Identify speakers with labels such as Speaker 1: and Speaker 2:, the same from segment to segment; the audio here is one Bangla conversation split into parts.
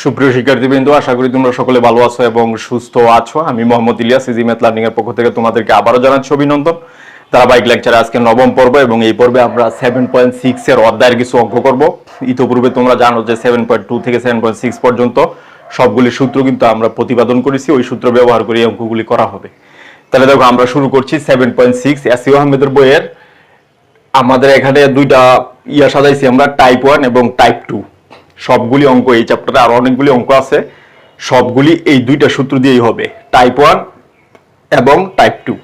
Speaker 1: সুপ্রিয় শিক্ষার্থীবৃন্দ, আশা করি তোমরা সকলে ভালো আছো এবং সুস্থ আছো। আমি Mohammad Ilias, Easy Math Learning এর পক্ষ থেকে তোমাদেরকে আবারও জানাচ্ছি অভিনন্দন। ধারাবাহিক লেকচারে আজকে নবম পর্ব এবং এই পর্বে আমরা 7.6 এর অধ্যায়ের কিছু অঙ্ক করব। ইতিপূর্বে তোমরা জানো যে 7.2 থেকে 7.6 পর্যন্ত সবগুলি সূত্র কিন্তু আমরা প্রতিপাদন করেছি, ওই সূত্র ব্যবহার করে এই অঙ্কগুলি করা হবে। তাহলে দেখো আমরা শুরু করছি 7.6 এসইউ আহমেদের বইয়ের। আমাদের এখানে দুইটা সাজাইছি আমরা, টাইপ 1 এবং টাইপ 2। সবগুলি অঙ্ক এই চ্যাপ্টারে আরো অনেকগুলি অঙ্ক আছে, সবগুলি এই দুইটা সূত্র দিয়েই হবে, টাইপ 1 এবং টাইপ 2।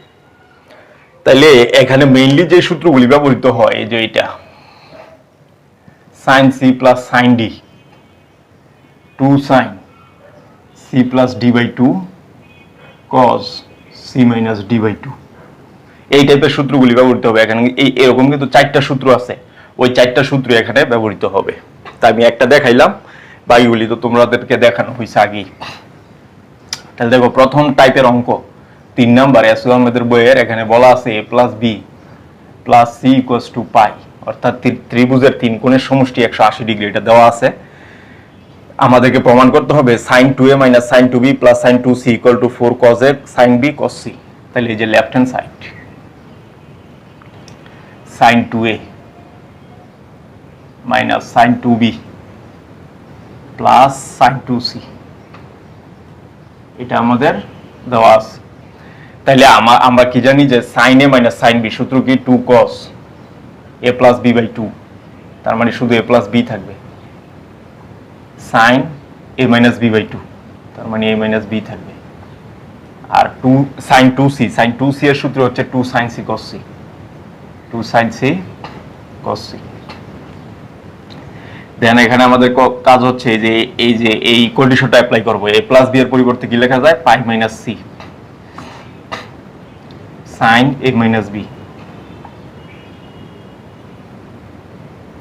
Speaker 1: তাহলে এখানে মেইনলি যে সূত্রগুলি ব্যবহৃত হয় এই যে এটা sin c plus sin d, 2 sin c প্লাস d by 2 cos c minus d by 2, এই টাইপের সূত্রগুলি ব্যবহৃত হবে এখানে। এরকম কিন্তু 4টা সূত্র আছে, ওই 4টা সূত্র এখানে ব্যবহৃত হবে। তাই আমি একটা দেখাইলাম, বাকিগুলি তো তোমাদেরকে দেখানো হয়েছে আগেই। তাহলে দেখো প্রথম টাইপের অঙ্ক 3 নাম্বার এসইউ আহমেদের বইয়ের। এখানে বলা আছে a plus B plus C equals to pi, অর্থাৎ ত্রিভুজের 3 কোণের সমষ্টি 180 ডিগ্রি, এটা দেওয়া আছে। আমাদেরকে প্রমাণ করতে হবে sin 2a minus sin 2b plus sin 2c equal to 4 cos a sin b cos c। তাহলে এই যে left hand side sin 2a minus sin 2b plus sin 2c, এটা আমাদের দেওয়া আছে। তাহলে আমরা কি জানি যে sin a minus sin b সূত্র কি 2 cos a plus b by 2, তার মানে শুধু a প্লাস b থাকবে, sin a minus b by 2, তার মানে a মাইনাস b থাকবে। আর 2 sin 2c এর সূত্র হচ্ছে 2 sin c cos c, 2 sin c cos c। দেন এখানে আমাদের কাজ হচ্ছে যে এই কন্ডিশনটা অ্যাপ্লাই করব। a প্লাস b এর পরিবর্তে কি লেখা যায়, pi minus c sin a minus b,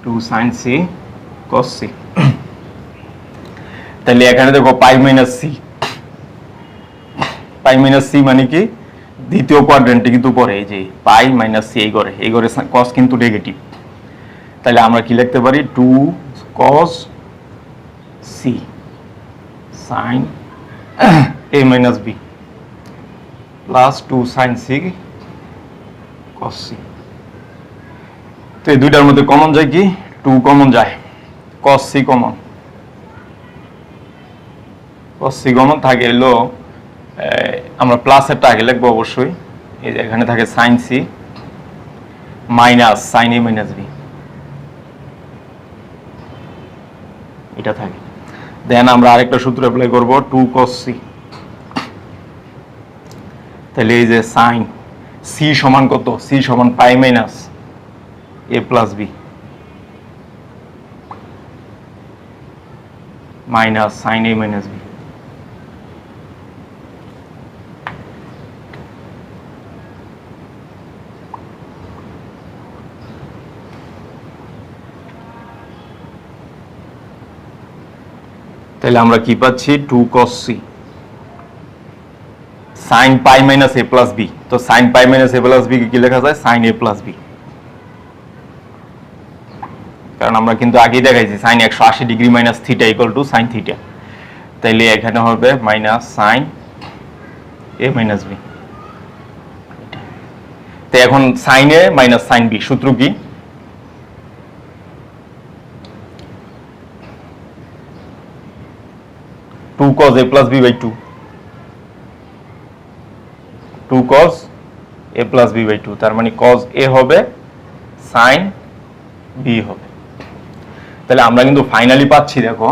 Speaker 1: 2 sin c cos c। তাহলে এখানে দেখো পাই মাইনাস c মানে কি দ্বিতীয় কোয়াড্রেন্টে কিন্তু পড়ে, এই যে পাই মাইনাস c এই ঘরে cos কিন্তু নেগেটিভ। তাহলে আমরা কি লিখতে পারি, 2 cos c sin a minus b plus 2 sin c cos c। তো এই দুইটার মধ্যে কমন যায় কি, 2 কমন যায়, cos c কমন থাকে এলো, আমরা প্লাসেরটা আগে লিখবো অবশ্যই। এই যে এখানে থাকে sin c minus sin a minus b, এটা থাকে। দেন আমরা আরেকটা সূত্র অ্যাপ্লাই করব, 2 cos c। তাহলে এই যে sin c সমান কত, c সমান pi minus a plus b minus sin a minus b। তাহলে আমরা কি পাচ্ছি, 2 cos c sin pi minus a plus b। তো sin pi minus a plus b কি লেখা যায়, sin a প্লাস b, কারণ আমরা কিন্তু আগেই দেখাইছি sin 180 degree minus theta equal to sin theta. তাইলে এখানে হবে minus sin a minus b। তো এখন sin a minus sin b সূত্র কি, to cos a plus b by 2, 2 cos a plus b by 2, তার মানে cos a হবে sin b হবে। তাহলে আমরা কিন্তু ফাইনালি পাচ্ছি, দেখো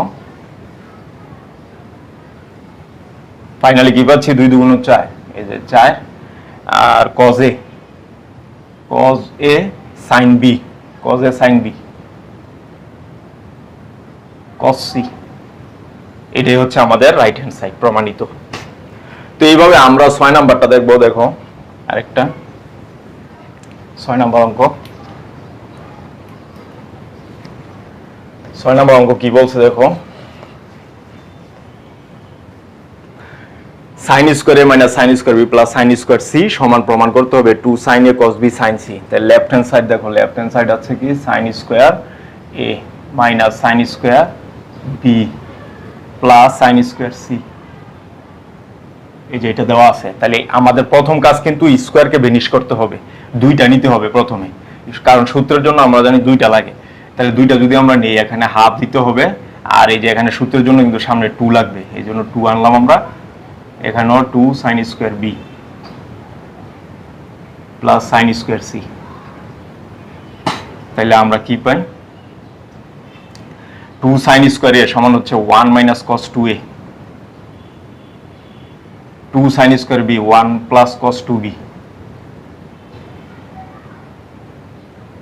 Speaker 1: ফাইনালি কি পাচ্ছি, 2 2 4, এই যে 4 আর cos a sin b, cos a sin b cos c, এটাই হচ্ছে আমাদের রাইট হ্যান্ড সাইড প্রমাণিত। তো এইভাবে আমরা 6 নাম্বারটা দেখবো। দেখো আরেকটা 6 নাম্বার অঙ্ক। 6 নাম্বার অঙ্ক কি বলছে দেখো, sin square a minus sin square b plus sin square c সমান প্রমাণ করতে হবে 2 sin a cos b sin c। তাহলে লেফট হ্যান্ড সাইড দেখো, লেফট হ্যান্ড সাইড আছে কি sin square a minus sin square b plus sine square c, এই যে এটা দেওয়া আছে। তাহলে আমাদের প্রথম কাজ কিন্তু স্কোয়ারকে ভেনিশ করতে হবে, দুইটা নিতে হবে প্রথমে, কারণ সূত্রের জন্য আমরা জানি দুইটা লাগে। তাহলে দুইটা যদি আমরা নেই, এখানে হাফ দিতে হবে, আর এই যে এখানে সূত্রের জন্য কিন্তু সামনে 2 লাগবে, এই জন্য 2 আনলাম আমরা। এখানেও 2 sine square b plus sine square c. তাহলে আমরা কি পাই? 2 সাইন স্কোয়ার এ সমান হচ্ছে 1 minus cos 2a, 2 sine square b 1 plus cos 2b,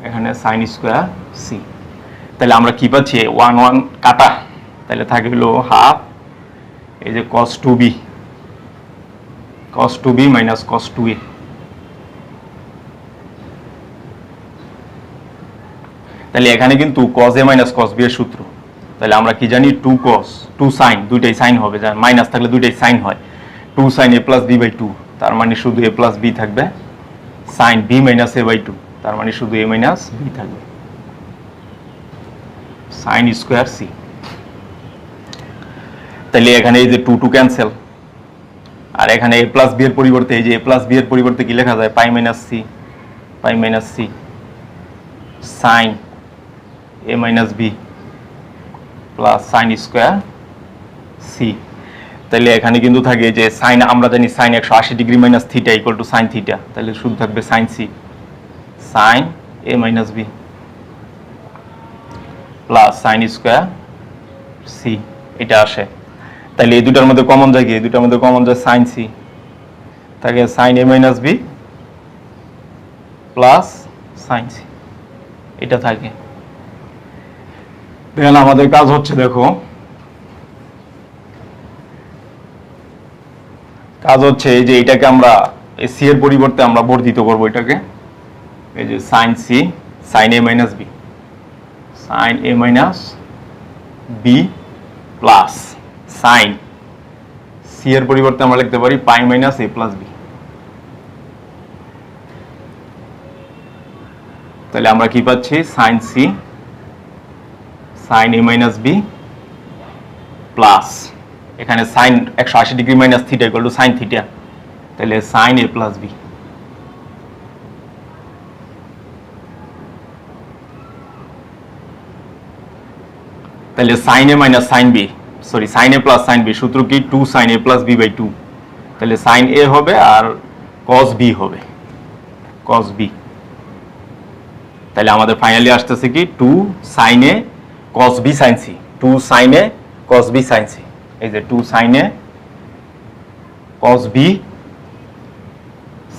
Speaker 1: এখানে সাইন স্কোয়ার সি। তাহলে আমরা কি পাচ্ছি? 1 1 কাটা, তাহলে থাকে হলো হাফ, এই যে কস 2b, cos 2b minus cos 2a। তাহলে এখানে কিন্তু cos a minus cos b এর সূত্র। তাহলে আমরা কি জানি? 2 cos 2 sin, দুইটাই সাইন হবে, মাইনাস থাকলে দুইটাই সাইন হয়। 2 sin a plus b by 2, তার মানে শুধু a প্লাস b থাকবে। sin b minus a by 2, তার মানে শুধু a মাইনাস b থাকবে। sin square c। তাহলে এখানে এই যে 2 2 ক্যান্সেল, আর এখানে a প্লাস b এর পরিবর্তে, এই যে a প্লাস b এর পরিবর্তে কি লেখা যায়? Pi minus c, pi minus c sin a minus b plus sin square c। তাহলে এখানে কিন্তু থাকে যে sin, আমরা জানি sin 180 degree minus theta equal to sin theta, তাহলে শুধু থাকবে sin c, sin a minus b plus sin square c, এটা আসে। তাহলে এই দুটার মধ্যে কমন যায় কি? এই দুটার মধ্যে কমন যায় sin c, থাকে sin a minus b plus sin c, এটা থাকে। তাহলে আমাদের কাজ হচ্ছে, দেখো কাজ হচ্ছে এই যে এটাকে আমরা c এর পরিবর্তে আমরা বর্ধিত করব এটাকে, এই যে sin c, sin a minus b, sin a minus b plus sin c এর পরিবর্তে আমরা লিখতে পারি pi minus a plus b। তাহলে আমরা কি পাচ্ছি? sin c, sin a minus b plus এখানে sin 180 degree minus theta equal to sin theta, তাহলে sin a প্লাস b। তাহলে sin a minus sin b, sorry sin a plus sin b, সূত্র কি? 2 sin a plus b by 2। তাহলে sin a হবে আর cos b হবে, cos b। তাহলে আমাদের ফাইনালি আসতেছে কি? 2 sin a cos b sin c, 2 sin a cos b sin c, এই যে 2 sin a cos b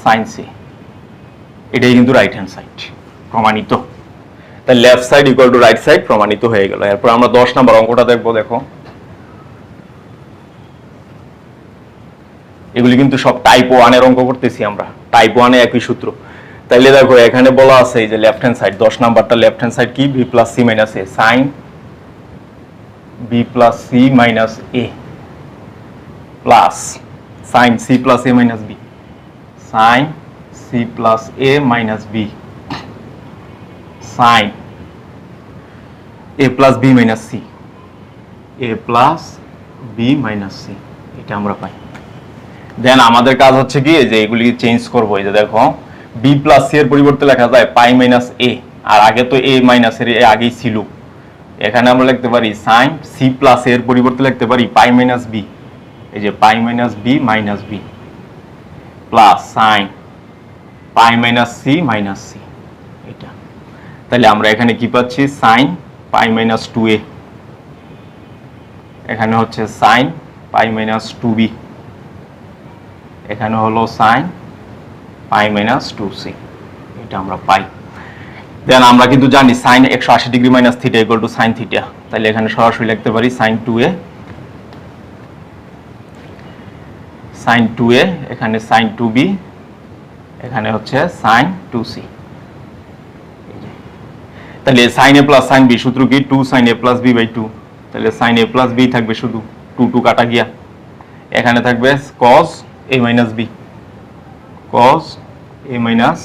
Speaker 1: sin c, এটাই কিন্তু রাইট হ্যান্ড সাইড, প্রমাণিত। তাহলে left side equal to right side প্রমাণিত হয়ে গেল। এরপর আমরা 10 নম্বর অঙ্কটা দেখবো। দেখো এগুলি কিন্তু সব টাইপ 1 এর অঙ্ক করতেছি আমরা, টাইপ 1 এ একই সূত্র। তাইলে দেখো এখানে বলা আছে এই যে লেফট হ্যান্ড সাইড, 10 নাম্বারটা লেফট হ্যান্ড সাইড কি? b plus c minus a, sin b plus c minus a plus sin c plus a minus b, sin c plus a minus b, sin a plus b minus c, a plus b minus c, এটা আমরা পাই। দেন আমাদের কাজ হচ্ছে কি? যে এগুলি চেঞ্জ করবো। এই যে দেখো b প্লাস c এর পরিবর্তে লেখা যায় পাই মাইনাস a, আর আগে তো a মাইনাস এর আগেই ছিল, এখানে আমরা লিখতে পারি sin c প্লাস a এর পরিবর্তে লিখতে পারি পাই মাইনাস b, এই যে pi minus b minus b plus sin pi minus c minus c, এটা। তাহলে আমরা এখানে কি পাচ্ছি? sin পাই মাইনাস 2a, এখানে হচ্ছে sin পাই মাইনাস 2b, এখানে হলো sin পাই মাইনাস 2c, এটা আমরা পাই। দেন আমরা কিন্তু জানি sin 180 degree minus theta equal to sin theta, তাহলে এখানে সরাসরি লিখতে পারি sin 2a, sin 2a, এখানে sin 2b, এখানে হচ্ছে sin 2c। তাহলে sin a plus sin b সূত্র কি? 2 sin a plus b by 2, তাহলে sin a প্লাস b থাকবে শুধু, 2 2 কাটা গিয়া, এখানে থাকবে cos a minus b, cos a minus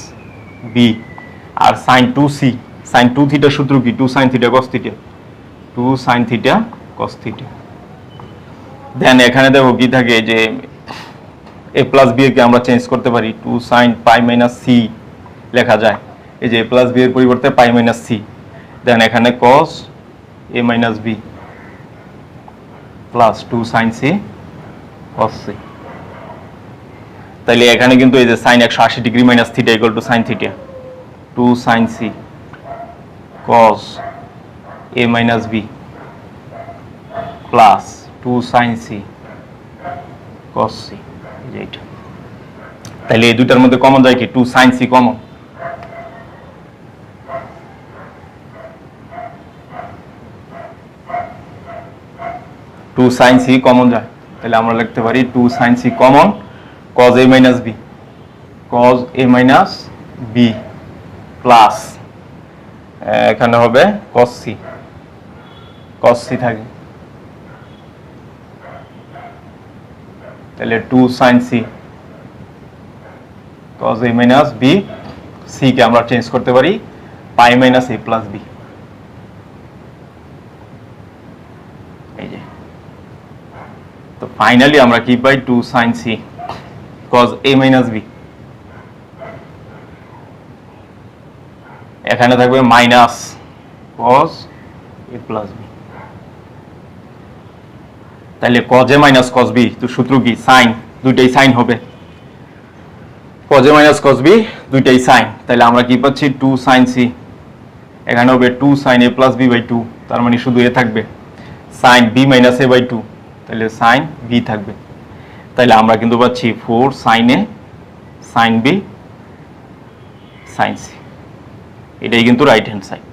Speaker 1: b, আর sin 2c, sin 2 থিটা সূত্র কি? 2 sin theta cos theta, 2 sin theta cos theta. Then এখানে দেখো কি থাকে যে a প্লাস b কে আমরা চেঞ্জ করতে পারি 2 sin pi minus c লেখা যায়। এই যে a প্লাস b এর পরিবর্তে pi minus c, দেন এখানে cos a minus b plus 2 sin c cos c। তাইলে এখানে কিন্তু এই যে sin 180 degree minus theta equal to sin theta 2 sin c cos a minus b plus 2 sin c cos c। এই যে এটা, তাহলে এই দুইটার মধ্যে কমন যায় কি 2 sin c common, two sine c common যায়। তাহলে আমরা লিখতে পারি 2 sin c কমন cos a minus b cos a minus b plus এখানে হবে cos c থাকে, তাহলে 2 sin c cos a minus b, c কে আমরা চেঞ্জ করতে পারি pi minus a plus b। এই যে তো ফাইনালি আমরা কি পাই 2 sin c cos a minus b, এখানে থাকবে minus cos a plus b। তাহলে cos a minus cos b, তো সূত্র কি sin, দুইটাই sin হবে, cos a minus cos b দুইটাই sin। তাহলে আমরা কি পাচ্ছি 2 sin c, এখানে হবে 2 sin a plus b by 2, তার মানে শুধু a থাকবে, sin b minus a by 2, তাহলে sin b থাকবে। তাহলে আমরা কিন্তু পাচ্ছি 4 sin a sin b sin c, এটাই কিন্তু রাইট হ্যান্ড সাইড।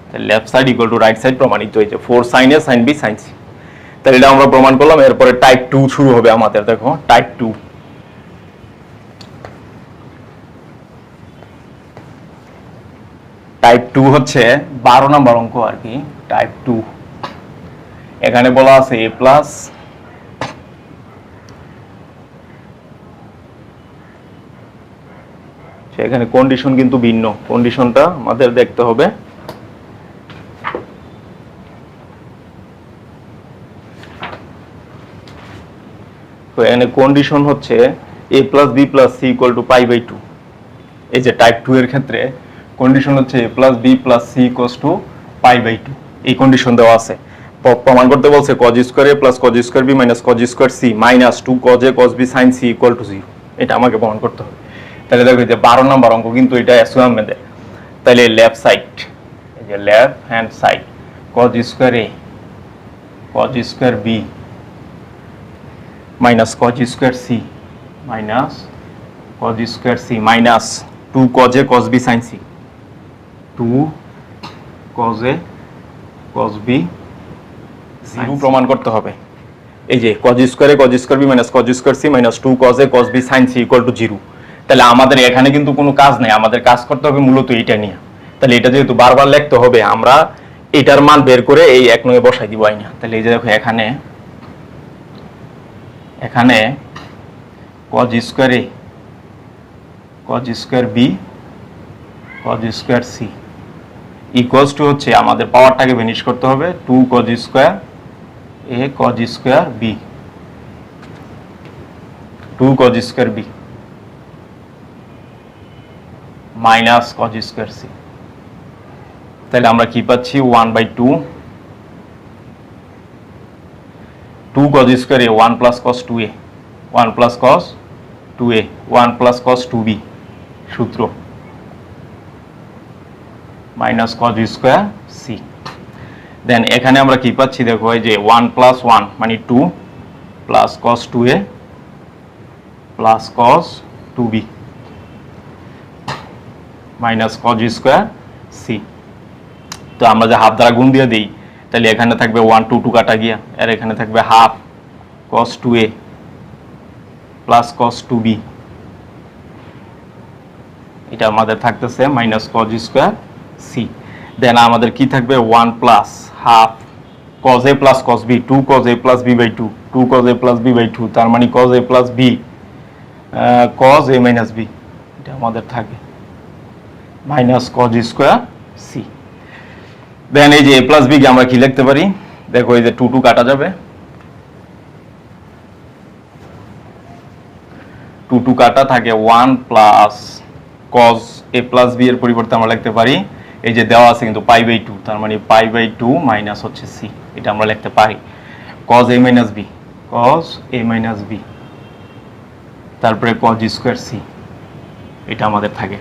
Speaker 1: তাহলে left side equal to right side প্রমাণিত হয়েছে 4 sin a sin b sin c। তাহলে এটা আমরা প্রমাণ করলাম। এরপরে টাইপ 2 শুরু হবে আমাদের। দেখো টাইপ 2, টাইপ 2 হচ্ছে 12 নম্বর অঙ্ক আর কি। টাইপ 2 এখানে বলা আছে a প্লাস এখানে কন্ডিশন কিন্তু ভিন্ন, কন্ডিশনটা আমাদের দেখতে হবে। তো এখানে কন্ডিশন হচ্ছে a plus b plus c equal to pi by 2। এই যে টাইপ 2 এর ক্ষেত্রে কন্ডিশন হচ্ছে a plus b plus c equals to pi by 2, এই কন্ডিশন দেওয়া আছে। প্রমাণ করতে বলছে cos square a plus cos square b minus cos square c minus 2 cos a cos b sin c equal to 0, এটা আমাকে প্রমাণ করতে হবে। তাহলে দেখো যে 12 নম্বর অঙ্ক কিন্তু এটা এসওএম এ দেয়। তাহলে লেফট সাইড, এই যে left hand side cos square a cos square b minus cos square c minus cos square c minus 2 cos a cos b sin c 2 cos a cos b 0 প্রমাণ করতে হবে। এই যে cos square a cos square b minus cos square c minus 2 cos a cos b sin c equal to 0। তাহলে আমাদের এখানে কিন্তু কোনো কাজ নেই, আমাদের কাজ করতে হবে মূলত এইটা নিয়ে। তাহলে এটা যেহেতু বারবার লিখতে হবে, আমরা এটার মান বের করে এই এক নয়ে বসাই দিব আইনা। তাহলে এই যে দেখো এখানে cos square a cos square b cos square c equals two হচ্ছে আমাদের পাওয়ারটাকে ভ্যানিশ করতে হবে 2 cos square a cos square b 2 cos square b minus cos square c। তাহলে আমরা কি পাচ্ছি 1/2 2 cos square a 1 plus cos 2a 1 plus cos 2a 1 plus cos 2b সূত্র মাইনাস cos স্কয়ার c। দেন এখানে আমরা কি পাচ্ছি দেখো এই যে 1 প্লাস 1 মানে 2 plus cos 2a plus cos 2b minus cos square c। তো আমরা যে হাফ দ্বারা গুণ দিয়ে দিই, তাহলে এখানে থাকবে 1 2 2 কাটা গিয়া, আর এখানে থাকবে half cos 2a plus cos 2b, এটা আমাদের থাকতেছে minus cos square c। Then আমাদের কি থাকবে 1 plus half cos a plus cos b 2 cos a plus b by 2 2 cos a plus b by 2, তার মানে cos a plus b cos a minus b, এটা আমাদের থাকে minus cos square c। Then এই যে a প্লাস b কে আমরা কি লিখতে পারি, দেখো এই যে 2 2 কাটা যাবে, টু কাটা থাকে 1 plus cos a plus b এর পরিবর্তে আমরা লিখতে পারি এই যে দেওয়া আছে কিন্তু পাই বাই 2, তার মানে পাই বাই 2 মাইনাস হচ্ছে সি, এটা আমরা লিখতে পারি কজ এ মাইনাস বি, কজ এ মাইনাস বি, তারপরে কজ স্কোয়ার সি, এটা আমাদের থাকে।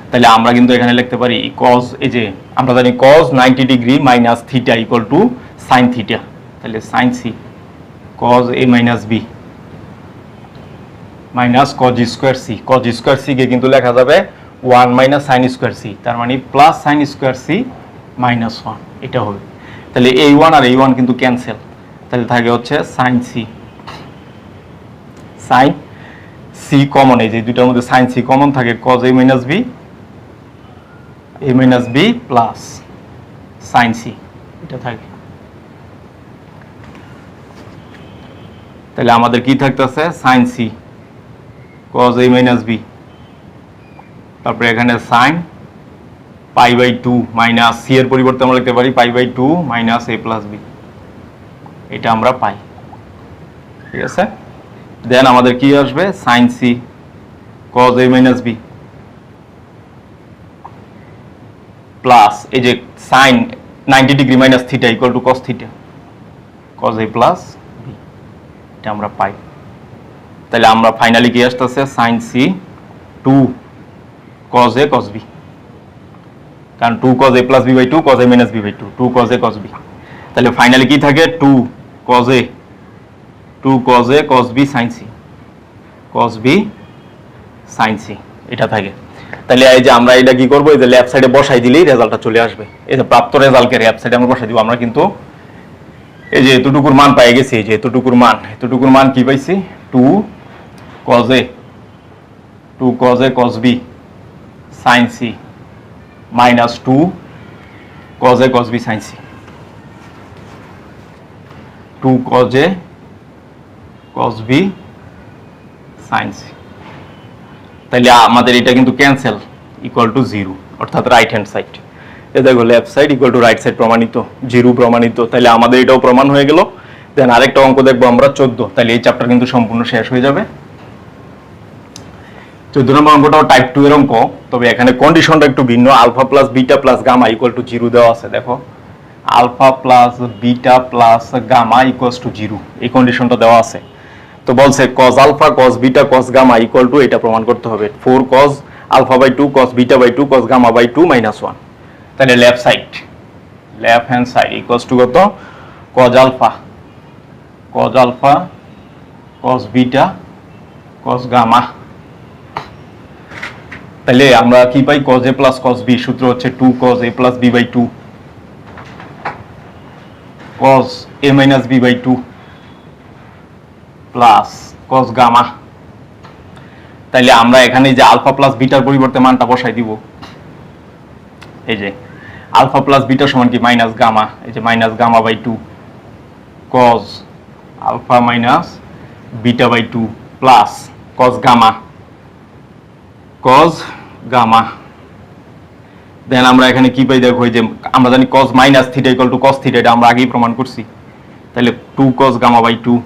Speaker 1: তাহলে আমরা কিন্তু এখানে লিখতে পারি কজ, এই যে আমরা জানি cos 90 degree minus theta equal to sine theta, তাহলে সাইন সি কজ এ minus B minus cos square C, cos square C কে কিন্তু লেখা যাবে 1 মাইনাস সাইন স্কোয়ার সি, তার মানে plus sine square c minus 1, এটা হবে। তাহলে এই 1 আর এই 1 কিন্তু ক্যান্সেল, তাহলে থাকে হচ্ছে sine c, sine c common, এই যে দুইটার মধ্যে সাইন সি কমন থাকে কজ এ minus b plus sine c, এটা থাকে। তাহলে আমাদের কি থাকতেছে সাইন সি কজ এ মাইনাস বি, তারপরে এখানে sine pi by 2 minus c এর পরিবর্তে আমরা লিখতে পারি pi by 2 minus a plus b, এটা আমরা পাই, ঠিক আছে। দেন আমাদের কি আসবে সাইন সি কজ এ মাইনাস বি প্লাস এই যে sine 90 degree minus theta equal to cos theta cos a plus b, এটা আমরা পাই। তাহলে আমরা ফাইনালি কি আসতেছে sine c 2 cos a cos b, কারণ 2 cos a plus b by 2 cos a minus b by 2, 2 cos a cos b, তাহলে ফাইনালি কি থাকে 2 cos a cos b sin c, cos b sin c, এটা থাকে। তাহলে এই যে আমরা এটা কি করব, এই যে লেফট সাইডে বসাই দিলেই রেজাল্টটা চলে আসবে, এই যে প্রাপ্ত রেজাল্টকে লেফট সাইডে আমরা বসাই দিব। আমরা কিন্তু এই যে এতটুকুর মান পাই গেছি, এই যে এতটুকুর মান কি পাইছি 2 cos a cos b sin c minus 2 cos a cos b sin c, 2 cos a cos b sin c, তাহলে আমাদের এটা কিন্তু ক্যান্সেল ইকুয়াল টু 0, অর্থাৎ রাইট হ্যান্ড সাইড, এই দেখো left side equal to right side প্রমাণিত, 0 প্রমাণিত, তাহলে আমাদের এটাও প্রমাণ হয়ে গেল। দেন আরেকটা অঙ্ক দেখবো আমরা 14, তাহলে এই চ্যাপ্টার কিন্তু সম্পূর্ণ শেষ হয়ে যাবে। 14 নম্বর অঙ্কটাও টাইপ 2 এর অঙ্ক, তবে এখানে কন্ডিশনটা একটু ভিন্ন, alpha plus beta plus gamma equal to 0 দেওয়া আছে। দেখো alpha plus beta plus gamma equals to 0, এই কন্ডিশনটা দেওয়া আছে। তো বলছে cos alpha cos beta cos gamma equal to, এটা প্রমাণ করতে হবে 4 cos alpha by 2 cos beta by 2 cos gamma by 2 minus 1। তাহলে left hand side equals to কত cos alpha cos beta cos gamma, তাহলে আমরা কি পাই cos a plus cos b, সূত্র হচ্ছে 2 cos a plus b by 2 cos a minus b by 2 plus cos gamma. তাহলে আমরা এখানে যে আলফা প্লাস বিটার পরিবর্তে মানটা বসাই দিব, এই যে আলফা প্লাস বিটা সমান কি মাইনাস গামা, এই যে minus gamma by 2 cos alpha minus beta by 2 plus cos gamma. Then আমরা এখানে কি পাই দেখো, এই যে আমরা জানি cos minus theta equal to cos theta, এটা আমরা আগেই প্রমাণ করছি। তাহলে 2 cos gamma by 2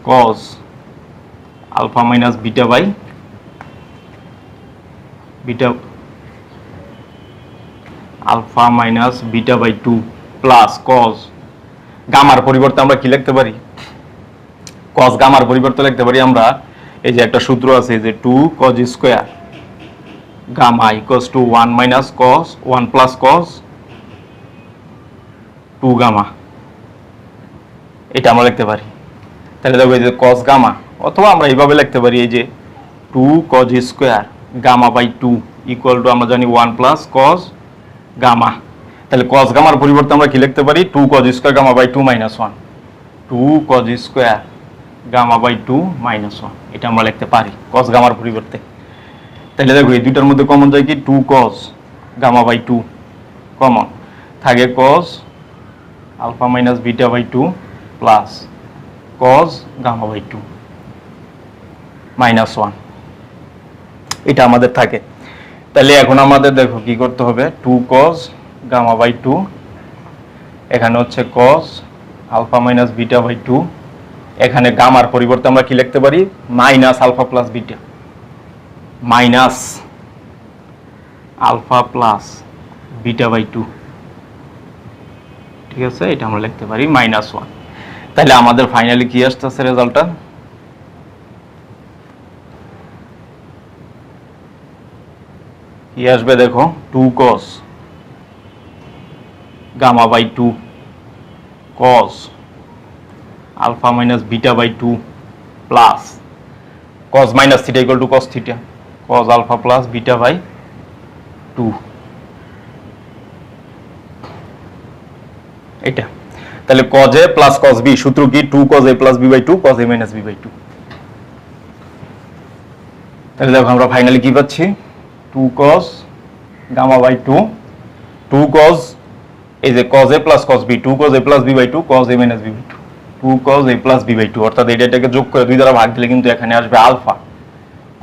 Speaker 1: cos alpha minus beta by alpha minus beta by 2 plus cos গামার পরিবর্তে আমরা কি লিখতে পারি, cos গামার পরিবর্তে লিখতে পারি আমরা এই যে একটা সূত্র আছে যে 2 cos square gamma equals to 1 minus cos 1 plus cos 2 gamma, এটা আমরা লিখতে পারি। তাহলে দেখো এই যে cos গামা, অথবা আমরা এইভাবে লিখতে পারি এই যে 2 cos square gamma by 2 equal to আমরা জানি 1 প্লাস cos গামা। তাহলে cos গামার পরিবর্তে আমরা কি লিখতে পারি 2 cos square gamma by 2 minus 1, 2 cos square gamma by 2 minus 1, এটা আমরা লিখতে পারি cos গামার পরিবর্তে। তাহলে দেখো এই দুইটার মধ্যে কমন যায় কি 2 cos গামা বাই 2 কমন থাকে cos alpha minus beta by 2 plus cos gamma by 2 minus 1, এটা আমাদের থাকে। তাহলে এখন আমাদের দেখো কি করতে হবে 2 cos গামা বাই 2, এখানে হচ্ছে cos alpha minus beta by 2 এখানে গামার পরিবর্তে আমরা কি লিখতে পারি, minus alpha plus beta, minus alpha plus beta by 2। ঠিক আছে, এটা আমরা লিখতে পারি -1। তাহলে আমাদের ফাইনালি কি আসতেছে রেজাল্টটা, কি আসবে দেখো, 2 cos gamma by 2 cos alpha minus beta by 2 plus cos minus theta equal to cos theta, cos alpha plus beta by 2। এটা তাহলে cos a plus cos b সূত্র কি, 2 cos a plus b by 2 cos a minus b by 2। তাহলে দেখো আমরা ফাইনালি কি পাচ্ছি, 2 cos গামা বাই 2, 2 cos এই যে cos a plus cos b, 2 cos a plus b by 2 cos a minus b by 2, 2 cos a plus b by 2, অর্থাৎ এটাকে যোগ করে 2 দ্বারা ভাগ দিলে কিন্তু এখানে আসবে আলফা,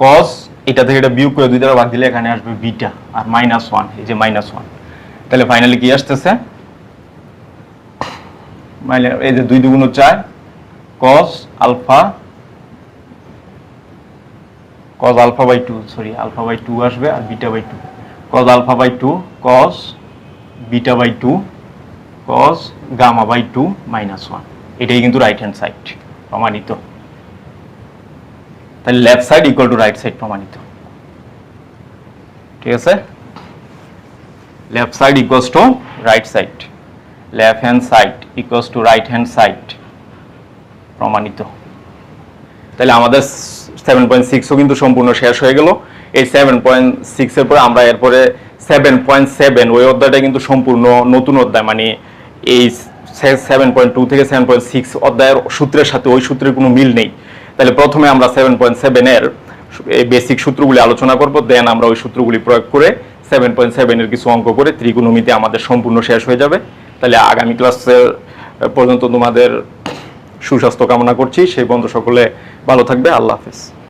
Speaker 1: cos এটা থেকে এটা বিয়োগ করে 2 দ্বারা ভাগ দিলে এখানে আসবে বিটা, আর -1, এই যে -1। তাহলে ফাইনালি কি আসতেছে, এই যে 2 2 4 cos alpha by 2, sorry alpha by 2 আসবে আর beta by 2, cos alpha by 2 cos beta by 2 cos gamma by 2 -1। এটাই কিন্তু রাইট হ্যান্ড সাইড প্রমাণিত। তাহলে left side equal to right side প্রমাণিত। ঠিক আছে, left side equals to right side, left hand side equals to right hand side প্রমাণিত। তাহলে আমাদের 7.6ও কিন্তু সম্পূর্ণ শেষ হয়ে গেল। এই 7.6 এর পরে আমরা এরপরে 7.7 ওই অধ্যায়টা কিন্তু সম্পূর্ণ নতুন অধ্যায়, মানে এই 7.2 থেকে 7.6 অধ্যায়ের সূত্রের সাথে ওই সূত্রের কোনো মিল নেই। তাহলে প্রথমে আমরা 7.7 এর এই বেসিক সূত্রগুলি আলোচনা করব, দেন আমরা ওই সূত্রগুলি প্রয়োগ করে 7.7 এর কিছু অঙ্ক করে ত্রিকোণমিতি আমাদের সম্পূর্ণ শেষ হয়ে যাবে। তাহলে আগামী ক্লাসের পর্যন্ত তোমাদের সুস্বাস্থ্য কামনা করছি। সেই বন্ধু সকলে ভালো থাকবে। আল্লাহ হাফেজ।